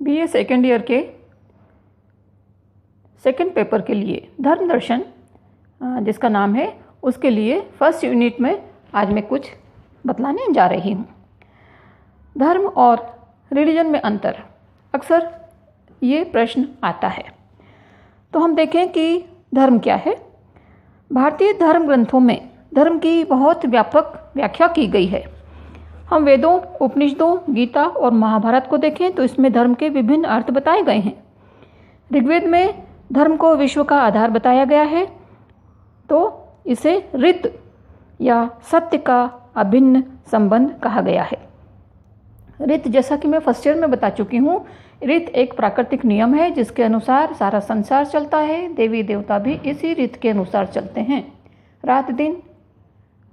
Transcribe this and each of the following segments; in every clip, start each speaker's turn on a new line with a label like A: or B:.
A: BA second year के second paper के लिए धर्म दर्शन जिसका नाम है, उसके लिए फर्स्ट यूनिट में आज मैं कुछ बतलाने जा रही हूँ। धर्म और रिलीजन में अंतर, अक्सर ये प्रश्न आता है। तो हम देखें कि धर्म क्या है। भारतीय धर्म ग्रंथों में धर्म की बहुत व्यापक व्याख्या की गई है। हम वेदों, उपनिषदों, गीता और महाभारत को देखें तो इसमें धर्म के विभिन्न अर्थ बताए गए हैं। ऋग्वेद में धर्म को विश्व का आधार बताया गया है, तो इसे ऋत या सत्य का अभिन्न संबंध कहा गया है। ऋत, जैसा कि मैं फर्स्ट ईयर में बता चुकी हूँ, ऋत एक प्राकृतिक नियम है जिसके अनुसार सारा संसार चलता है। देवी देवता भी इसी ऋत के अनुसार चलते हैं। रात दिन,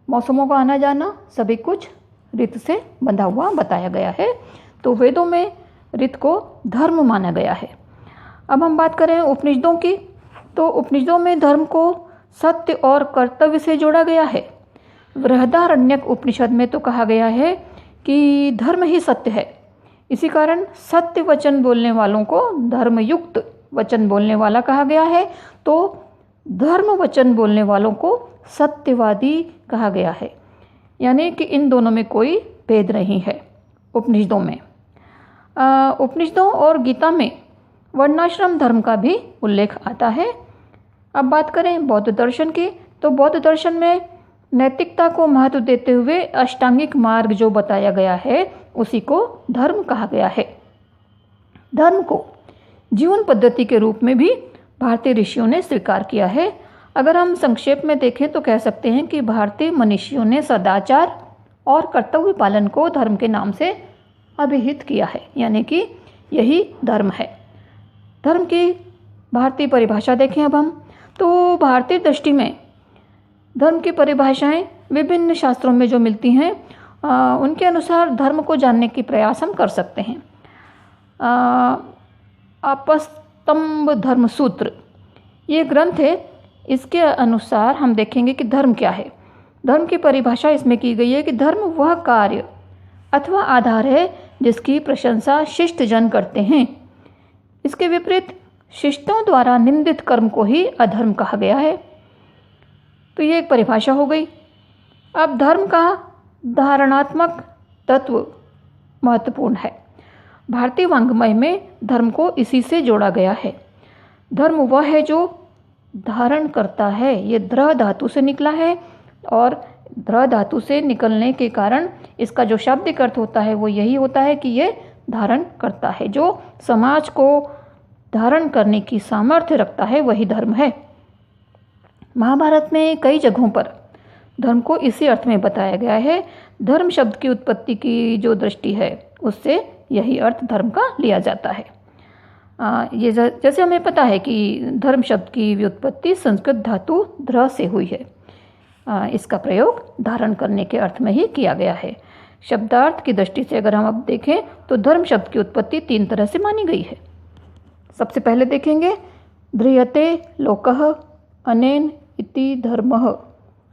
A: मौसमों का आना जाना, सभी कुछ ऋत से बंधा हुआ बताया गया है। तो वेदों में ऋत को धर्म माना गया है। अब हम बात करें उपनिषदों की, तो उपनिषदों में धर्म को सत्य और कर्तव्य से जोड़ा गया है। बृहदारण्यक उपनिषद में तो कहा गया है कि धर्म ही सत्य है। इसी कारण सत्य वचन बोलने वालों को धर्मयुक्त वचन बोलने वाला कहा गया है, तो धर्म वचन बोलने वालों को सत्यवादी कहा गया है। यानी कि इन दोनों में कोई भेद नहीं है उपनिषदों में। उपनिषदों और गीता में वर्णाश्रम धर्म का भी उल्लेख आता है। अब बात करें बौद्ध दर्शन की, तो बौद्ध दर्शन में नैतिकता को महत्व देते हुए अष्टांगिक मार्ग जो बताया गया है उसी को धर्म कहा गया है। धर्म को जीवन पद्धति के रूप में भी भारतीय ऋषियों ने स्वीकार किया है। अगर हम संक्षेप में देखें तो कह सकते हैं कि भारतीय मनीषियों ने सदाचार और कर्तव्य पालन को धर्म के नाम से अभिहित किया है, यानी कि यही धर्म है। धर्म की भारतीय परिभाषा देखें अब हम, तो भारतीय दृष्टि में धर्म की परिभाषाएं विभिन्न शास्त्रों में जो मिलती हैं उनके अनुसार धर्म को जानने की प्रयास हम कर सकते हैं। आपस्तंभ धर्म सूत्र ये ग्रंथ है, इसके अनुसार हम देखेंगे कि धर्म क्या है। धर्म की परिभाषा इसमें की गई है कि धर्म वह कार्य अथवा आधार है जिसकी प्रशंसा शिष्ट जन करते हैं। इसके विपरीत शिष्टों द्वारा निंदित कर्म को ही अधर्म कहा गया है। तो ये एक परिभाषा हो गई। अब धर्म का धारणात्मक तत्व महत्वपूर्ण है। भारतीय वाङ्मय में धर्म को इसी से जोड़ा गया है। धर्म वह है जो धारण करता है। ये द्र धातु से निकला है और द्र धातु से निकलने के कारण इसका जो शाब्दिक अर्थ होता है वो यही होता है कि ये धारण करता है। जो समाज को धारण करने की सामर्थ्य रखता है वही धर्म है। महाभारत में कई जगहों पर धर्म को इसी अर्थ में बताया गया है। धर्म शब्द की उत्पत्ति की जो दृष्टि है उससे यही अर्थ धर्म का लिया जाता है। ये जैसे हमें पता है कि धर्म शब्द की व्युत्पत्ति संस्कृत धातु ध्र से हुई है। इसका प्रयोग धारण करने के अर्थ में ही किया गया है। शब्दार्थ की दृष्टि से अगर हम अब देखें तो धर्म शब्द की उत्पत्ति 3 तरह से मानी गई है। सबसे पहले देखेंगे ध्रियते लोकः अनेन इति धर्मः,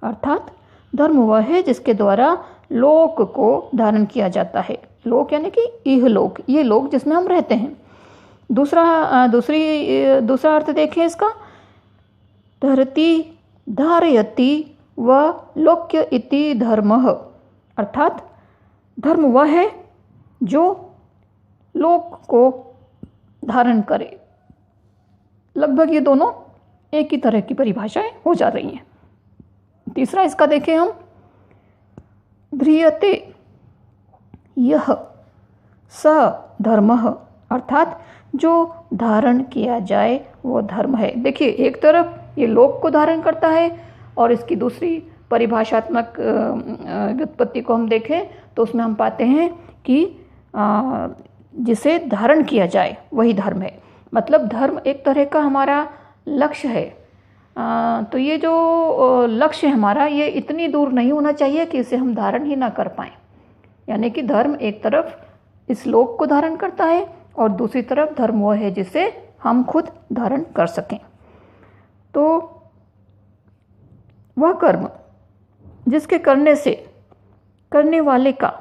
A: अर्थात धर्म वह है जिसके द्वारा लोक को धारण किया जाता है। लोक यानी कि इहलोक, ये लोक जिसमें हम रहते हैं। दूसरा अर्थ देखें इसका, धरती धारयति व लोक्य इति धर्मः, अर्थात धर्म वह है जो लोक को धारण करे। लगभग ये दोनों एक ही तरह की परिभाषाएं हो जा रही हैं। तीसरा इसका देखें हम, ध्रियते यह स धर्मः, अर्थात जो धारण किया जाए वो धर्म है। देखिए, एक तरफ ये लोक को धारण करता है और इसकी दूसरी परिभाषात्मक व्युत्पत्ति को हम देखें तो उसमें हम पाते हैं कि जिसे धारण किया जाए वही धर्म है। मतलब धर्म एक तरह का हमारा लक्ष्य है। तो ये जो लक्ष्य है हमारा, ये इतनी दूर नहीं होना चाहिए कि इसे हम धारण ही ना कर पाएँ। यानी कि धर्म एक तरफ इस लोक को धारण करता है और दूसरी तरफ धर्म वो है जिसे हम खुद धारण कर सकें। तो वह कर्म जिसके करने से करने वाले का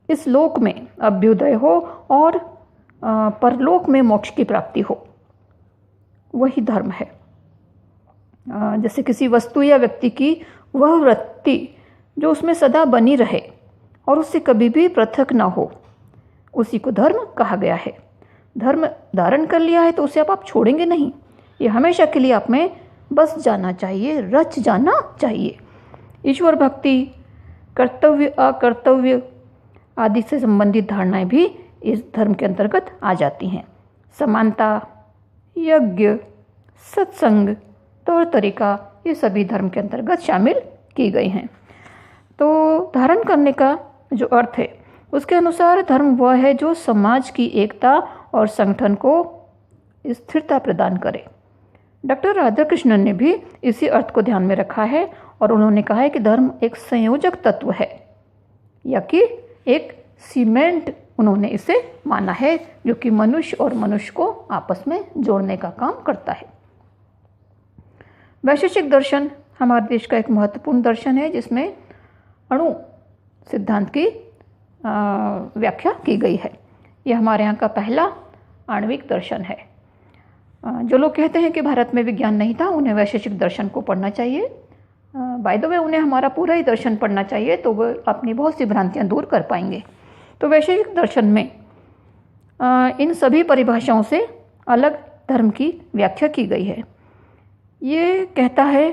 A: इस लोक में अभ्युदय हो और परलोक में मोक्ष की प्राप्ति हो, वही धर्म है। जैसे किसी वस्तु या व्यक्ति की वह वृत्ति जो उसमें सदा बनी रहे और उससे कभी भी पृथक ना हो, उसी को धर्म कहा गया है। धर्म धारण कर लिया है तो उसे आप छोड़ेंगे नहीं, ये हमेशा के लिए आप में बस जाना चाहिए, रच जाना चाहिए। ईश्वर भक्ति, कर्तव्य अकर्तव्य आदि से संबंधित धारणाएं भी इस धर्म के अंतर्गत आ जाती हैं। समानता, यज्ञ, सत्संग, तौर तरीका, ये सभी धर्म के अंतर्गत शामिल की गई हैं। तो धारण करने का जो अर्थ है उसके अनुसार धर्म वह है जो समाज की एकता और संगठन को स्थिरता प्रदान करे। डॉक्टर राधाकृष्णन ने भी इसी अर्थ को ध्यान में रखा है और उन्होंने कहा है कि धर्म एक संयोजक तत्व है, या कि एक सीमेंट उन्होंने इसे माना है, जो कि मनुष्य और मनुष्य को आपस में जोड़ने का काम करता है। वैशेषिक दर्शन हमारे देश का एक महत्वपूर्ण दर्शन है, जिसमें अणु सिद्धांत की व्याख्या की गई है। यह हमारे यहाँ का पहला आणविक दर्शन है। जो लोग कहते हैं कि भारत में विज्ञान नहीं था, उन्हें वैशेषिक दर्शन को पढ़ना चाहिए। बाय द वे उन्हें हमारा पूरा ही दर्शन पढ़ना चाहिए, तो वो अपनी बहुत सी भ्रांतियाँ दूर कर पाएंगे। तो वैशेषिक दर्शन में इन सभी परिभाषाओं से अलग धर्म की व्याख्या की गई है। ये कहता है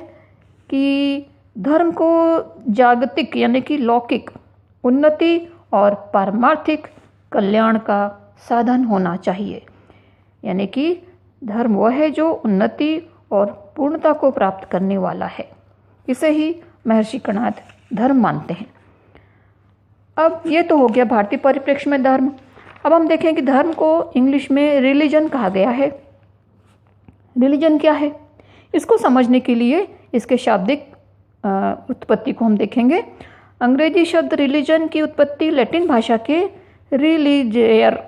A: कि धर्म को जागतिक यानी कि लौकिक उन्नति और पारमार्थिक कल्याण का साधन होना चाहिए। यानी कि धर्म वह है जो उन्नति और पूर्णता को प्राप्त करने वाला है। इसे ही महर्षि कणाद धर्म मानते हैं। अब ये तो हो गया भारतीय परिप्रेक्ष्य में धर्म। अब हम देखें कि धर्म को इंग्लिश में रिलीजन कहा गया है। रिलीजन क्या है, इसको समझने के लिए इसके शाब्दिक उत्पत्ति को हम देखेंगे। अंग्रेजी शब्द रिलीजन की उत्पत्ति लैटिन भाषा के रिलीजेयर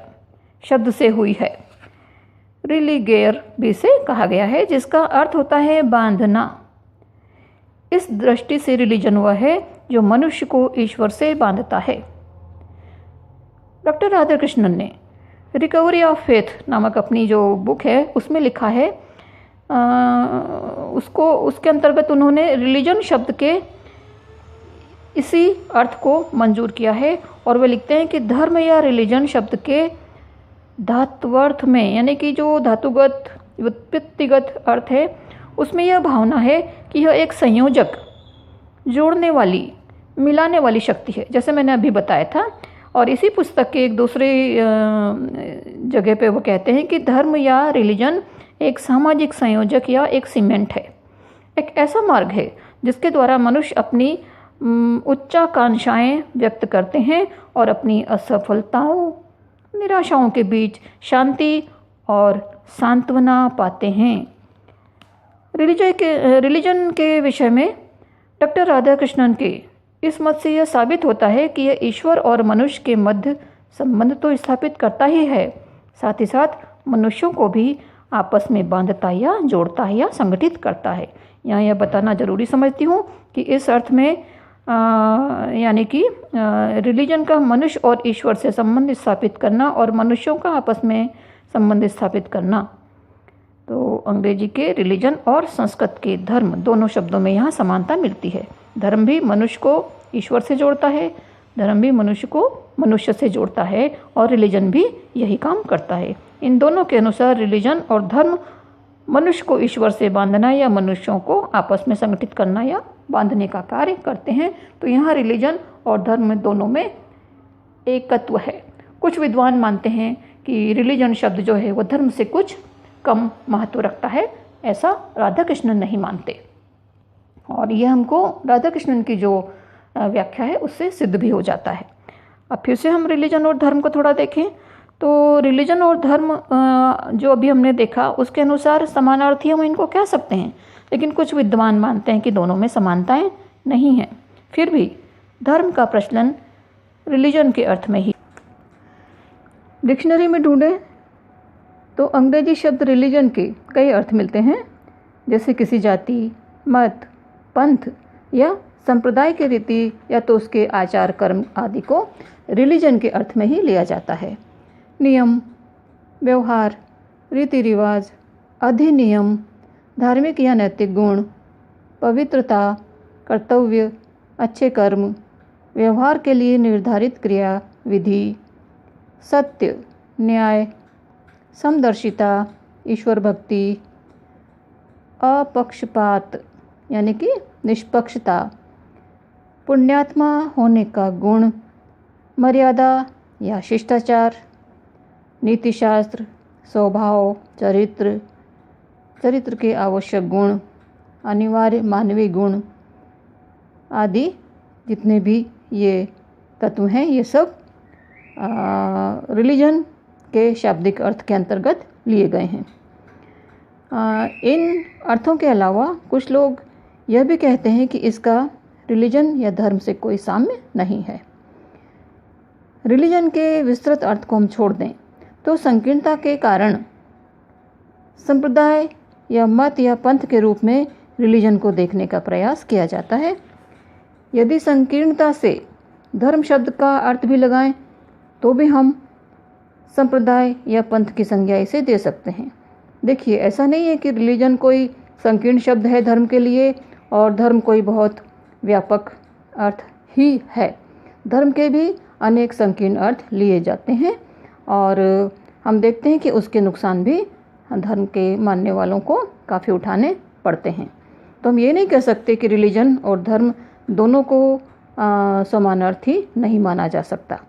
A: शब्द से हुई है। रिलीगेयर भी से कहा गया है, जिसका अर्थ होता है बांधना। इस दृष्टि से रिलीजन वह है जो मनुष्य को ईश्वर से बांधता है। डॉक्टर राधाकृष्णन ने रिकवरी ऑफ फेथ नामक अपनी जो बुक है उसमें लिखा है, उसके अंतर्गत उन्होंने रिलीजन शब्द के इसी अर्थ को मंजूर किया है और वे लिखते हैं कि धर्म या रिलीजन शब्द के धात्वर्थ में, यानी कि जो धातुगत व्युत्पत्तिगत अर्थ है, उसमें यह भावना है कि यह एक संयोजक, जोड़ने वाली, मिलाने वाली शक्ति है, जैसे मैंने अभी बताया था। और इसी पुस्तक के एक दूसरे जगह पे वो कहते हैं कि धर्म या रिलीजन एक सामाजिक संयोजक या एक सीमेंट है, एक ऐसा मार्ग है जिसके द्वारा मनुष्य अपनी उच्चाकांक्षाएं व्यक्त करते हैं और अपनी असफलताओं, निराशाओं के बीच शांति और सांत्वना पाते हैं। रिलीजन के विषय में डॉक्टर राधाकृष्णन के इस मत से यह साबित होता है कि यह ईश्वर और मनुष्य के मध्य संबंध तो स्थापित करता ही है, साथ ही साथ मनुष्यों को भी आपस में बांधता या जोड़ता है या संगठित करता है। यहाँ यह बताना जरूरी समझती हूँ कि इस अर्थ में यानी कि रिलीजन का मनुष्य और ईश्वर से संबंध स्थापित करना और मनुष्यों का आपस में संबंध स्थापित करना, तो अंग्रेजी के रिलीजन और संस्कृत के धर्म दोनों शब्दों में यहाँ समानता मिलती है। धर्म भी मनुष्य को ईश्वर से जोड़ता है, धर्म भी मनुष्य को मनुष्य से जोड़ता है और रिलीजन भी यही काम करता है। इन दोनों के अनुसार रिलीजन और धर्म मनुष्य को ईश्वर से बांधना या मनुष्यों को आपस में संगठित करना या बांधने का कार्य करते हैं। तो यहाँ रिलीजन और धर्म दोनों में एकत्व है। कुछ विद्वान मानते हैं कि रिलीजन शब्द जो है वह धर्म से कुछ कम महत्व रखता है, ऐसा राधाकृष्णन नहीं मानते। और यह हमको राधाकृष्णन की जो व्याख्या है उससे सिद्ध भी हो जाता है। अब फिर से हम रिलीजन और धर्म को थोड़ा देखें तो रिलीजन और धर्म जो अभी हमने देखा उसके अनुसार समानार्थी हम इनको कह सकते हैं, लेकिन कुछ विद्वान मानते हैं कि दोनों में समानताएं नहीं हैं। फिर भी धर्म का प्रचलन रिलीजन के अर्थ में ही। डिक्शनरी में ढूंढें तो अंग्रेजी शब्द रिलीजन के कई अर्थ मिलते हैं, जैसे किसी जाति, मत, पंथ या संप्रदाय के रीति या तो उसके आचार कर्म आदि को रिलीजन के अर्थ में ही लिया जाता है। नियम, व्यवहार, रीति रिवाज, अधिनियम, धार्मिक या नैतिक गुण, पवित्रता, कर्तव्य, अच्छे कर्म, व्यवहार के लिए निर्धारित क्रिया विधि, सत्य, न्याय, समदर्शिता, ईश्वर भक्ति, अपक्षपात यानी कि निष्पक्षता, पुण्यात्मा होने का गुण, मर्यादा या शिष्टाचार, नीतिशास्त्र, स्वभाव, चरित्र के आवश्यक गुण, अनिवार्य मानवीय गुण आदि जितने भी ये तत्व हैं, ये सब रिलीजन के शाब्दिक अर्थ के अंतर्गत लिए गए हैं। इन अर्थों के अलावा कुछ लोग यह भी कहते हैं कि इसका रिलीजन या धर्म से कोई साम्य नहीं है। रिलीजन के विस्तृत अर्थ को हम छोड़ दें तो संकीर्णता के कारण संप्रदाय या मत या पंथ के रूप में रिलीजन को देखने का प्रयास किया जाता है। यदि संकीर्णता से धर्म शब्द का अर्थ भी लगाएं तो भी हम संप्रदाय या पंथ की संज्ञा इसे दे सकते हैं। देखिए, ऐसा नहीं है कि रिलीजन कोई संकीर्ण शब्द है धर्म के लिए और धर्म कोई बहुत व्यापक अर्थ ही है। धर्म के भी अनेक संकीर्ण अर्थ लिए जाते हैं और हम देखते हैं कि उसके नुकसान भी धर्म के मानने वालों को काफ़ी उठाने पड़ते हैं। तो हम ये नहीं कह सकते कि रिलीजन और धर्म दोनों को समानार्थी नहीं माना जा सकता।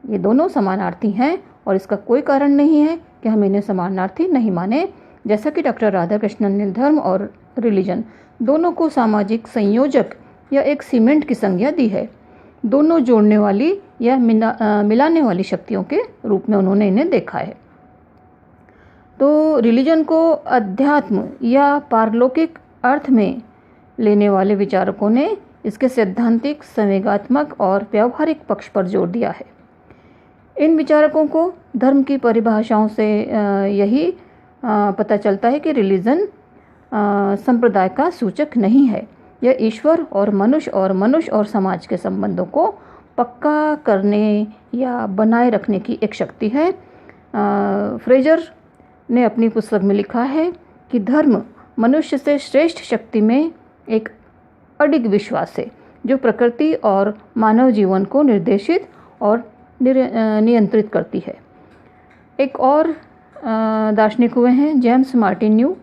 A: ये दोनों समानार्थी हैं और इसका कोई कारण नहीं है कि हम इन्हें समानार्थी नहीं माने। जैसा कि डॉक्टर राधाकृष्णन ने धर्म और रिलीजन दोनों को सामाजिक संयोजक या एक सीमेंट की संज्ञा दी है। दोनों जोड़ने वाली या मिलाने वाली शक्तियों के रूप में उन्होंने इन्हें देखा है। तो रिलीजन को अध्यात्म या पारलौकिक अर्थ में लेने वाले विचारकों ने इसके सैद्धांतिक, संवेगात्मक और व्यावहारिक पक्ष पर जोर दिया है। इन विचारकों को धर्म की परिभाषाओं से यही पता चलता है कि रिलीजन संप्रदाय का सूचक नहीं है। यह ईश्वर और मनुष्य और समाज के संबंधों को पक्का करने या बनाए रखने की एक शक्ति है। फ्रेजर ने अपनी पुस्तक में लिखा है कि धर्म मनुष्य से श्रेष्ठ शक्ति में एक अडिग विश्वास है जो प्रकृति और मानव जीवन को निर्देशित और नियंत्रित करती है। एक और दार्शनिक हुए हैं जेम्स मार्टिन न्यू।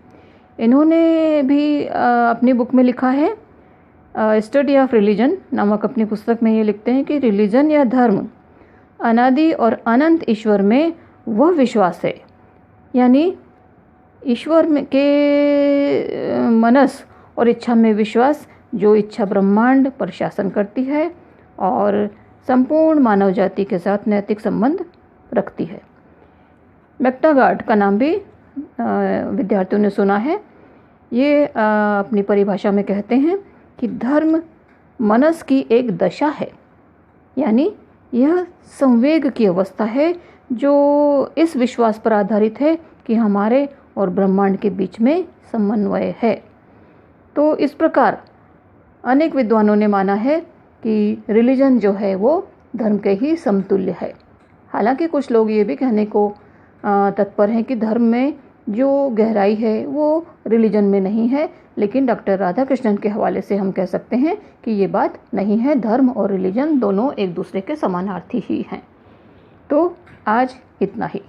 A: इन्होंने भी अपनी बुक में लिखा है, स्टडी ऑफ रिलीजन नामक अपनी पुस्तक में ये लिखते हैं कि रिलीजन या धर्म अनादि और अनंत ईश्वर में वह विश्वास है, यानी ईश्वर के मनस और इच्छा में विश्वास जो इच्छा ब्रह्मांड पर शासन करती है और संपूर्ण मानव जाति के साथ नैतिक संबंध रखती है। मैक्टागार्ड का नाम भी विद्यार्थियों ने सुना है। ये अपनी परिभाषा में कहते हैं कि धर्म मनस की एक दशा है, यानी यह संवेग की अवस्था है जो इस विश्वास पर आधारित है कि हमारे और ब्रह्मांड के बीच में समन्वय है। तो इस प्रकार अनेक विद्वानों ने माना है कि रिलीजन जो है वो धर्म के ही समतुल्य है। हालांकि कुछ लोग ये भी कहने को तत्पर हैं कि धर्म में जो गहराई है वो रिलीजन में नहीं है, लेकिन डॉक्टर राधाकृष्णन के हवाले से हम कह सकते हैं कि ये बात नहीं है। धर्म और रिलीजन दोनों एक दूसरे के समानार्थी ही हैं। तो आज इतना ही।